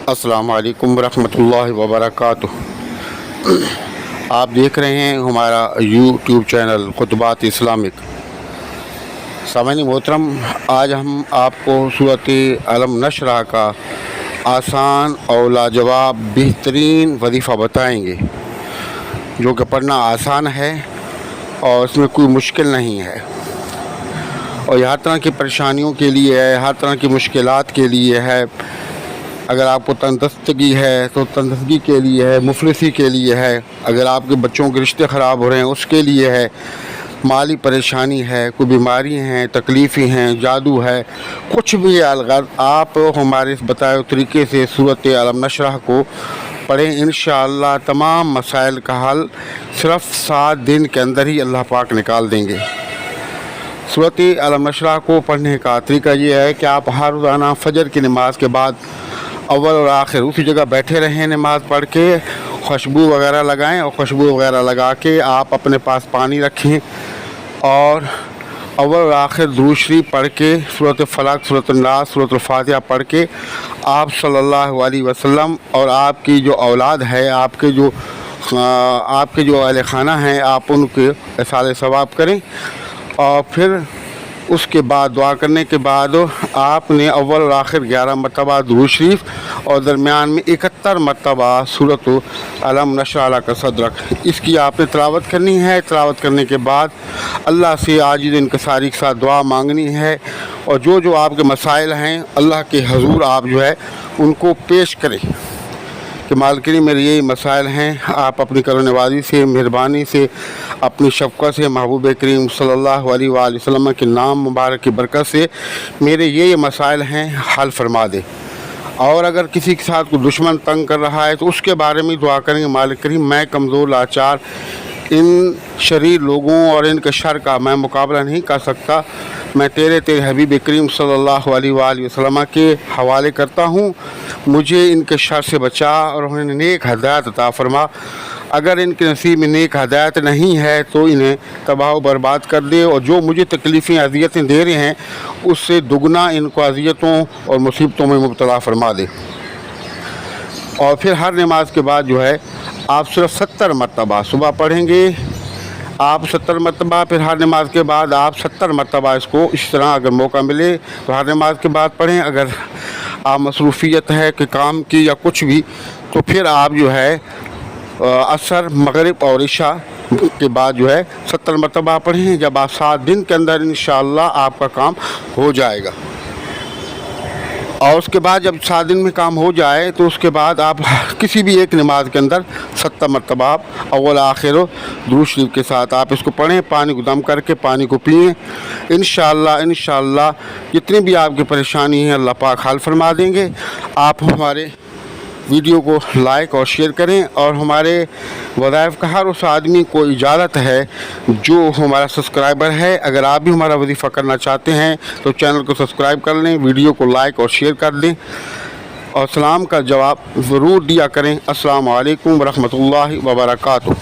अस्सलाम वालेकुम वरहमतुल्लाहि वबरकातुह। आप देख रहे हैं हमारा यूट्यूब चैनल खुतबात इस्लामिक। सामईन मोहतरम, आज हम आपको सूरत अलम नशरह का आसान और लाजवाब बेहतरीन वजीफ़ा बताएंगे, जो कि पढ़ना आसान है और इसमें कोई मुश्किल नहीं है, और हर तरह की परेशानियों के लिए है, हर तरह की मुश्किलात के लिए है। अगर आपको तंदुरुस्ती है तो तंदुरुस्ती के लिए है, मुफलिसी के लिए है, अगर आपके बच्चों के रिश्ते ख़राब हो रहे हैं उसके लिए है, माली परेशानी है, कोई बीमारी हैं, तकलीफ़ें हैं, जादू है, कुछ भी अलग आप हमारे इस बताए हुए तरीके से सूरत अलम नशरह को पढ़ें। इंशाअल्लाह तमाम मसाइल का हल सिर्फ़ 7 दिन के अंदर ही अल्लाह पाक निकाल देंगे। सूरत अलम नशरह को पढ़ने का तरीका ये है कि आप हर रोज़ाना फजर की नमाज के बाद अव्वल और आखिर उसी जगह बैठे रहें, नमाज़ पढ़ के खुशबू वगैरह लगाएं, और खुशबू वगैरह लगा के आप अपने पास पानी रखें और अव्वल और आखिर दुरूद शरीफ पढ़ के सूरत फलक, सूरत नास, सूरत फातिहा पढ़ के आप सल्लल्लाहु अलैहि वसल्लम और आपकी जो औलाद है, आपके जो अहले खाना हैं, आप उनके इसाले सवाब करें। और फिर उसके बाद दुआ करने के बाद आपने अव्वल और आखिर 11 मरतबा दुरूद शरीफ और दरमियान में 71 मरतबा सूरत अलम नशरह का सदरक, इसकी आपने तिलावत करनी है। तिलावत करने के बाद अल्लाह से आजिज़ इनकसारी के साथ दुआ मांगनी है, और जो आपके मसाइल हैं अल्लाह के हजूर आप जो है उनको पेश करें कि मालिक मेरे यही मसाइल हैं, आप अपनी करुणवादी से, मेहरबानी से, अपनी शफ़क़त से, महबूब करीम सल्लल्लाहु अलैहि वसल्लम के नाम मुबारक की बरकत से मेरे ये मसाइल हैं, हल फरमा दे। और अगर किसी के साथ कोई दुश्मन तंग कर रहा है तो उसके बारे में दुआ करेंगे, मालिक करीम मैं कमज़ोर लाचार इन शरीर लोगों और इनके शर का मैं मुकाबला नहीं कर सकता, मैं तेरे हबीब करीम सल्लल्लाहु अलैहि वसल्लम के हवाले करता हूँ, मुझे इनके शर से बचा और उन्हें नेक हदायत अता फरमा। अगर इनके नसीब में नेक हदायत नहीं है तो इन्हें तबाह व बर्बाद कर दे, और जो मुझे तकलीफ़ें अज़ियतें दे रहे हैं उससे दुगना इनको अज़ियतों और मुसीबतों में मुब्तला फरमा दे। और फिर हर नमाज के बाद जो है आप सिर्फ 70 मरतबा सुबह पढ़ेंगे, आप 70 मरतबा, फिर हर नमाज के बाद आप 70 मरतबा इसको इस तरह अगर मौका मिले तो हर नमाज के बाद पढ़ें। अगर आप मसरूफ़ियत है कि काम की या कुछ भी, तो फिर आप जो है असर, मगरिब और इशा के बाद जो है 70 मरतबा पढ़ें। जब आप 7 दिन के अंदर इंशाअल्लाह आपका काम हो जाएगा, और उसके बाद जब 7 दिन में काम हो जाए तो उसके बाद आप किसी भी एक नमाज के अंदर 70 मरतबा आप अव्वल आखिर दुरूद शरीफ के साथ आप इसको पढ़ें, पानी को दम करके पानी को पिएँ। इंशाअल्लाह जितनी भी आपकी परेशानी है अल्लाह पाक हल फरमा देंगे। आप हमारे वीडियो को लाइक और शेयर करें, और हमारे वज़ाइफ का हर उस आदमी को इजाज़त है जो हमारा सब्सक्राइबर है। अगर आप भी हमारा वजीफ़ा करना चाहते हैं तो चैनल को सब्सक्राइब कर लें, वीडियो को लाइक और शेयर कर दें, और सलाम का जवाब ज़रूर दिया करें। अस्सलामु अलैकुम वरहमतुल्लाहि वबरकातुह।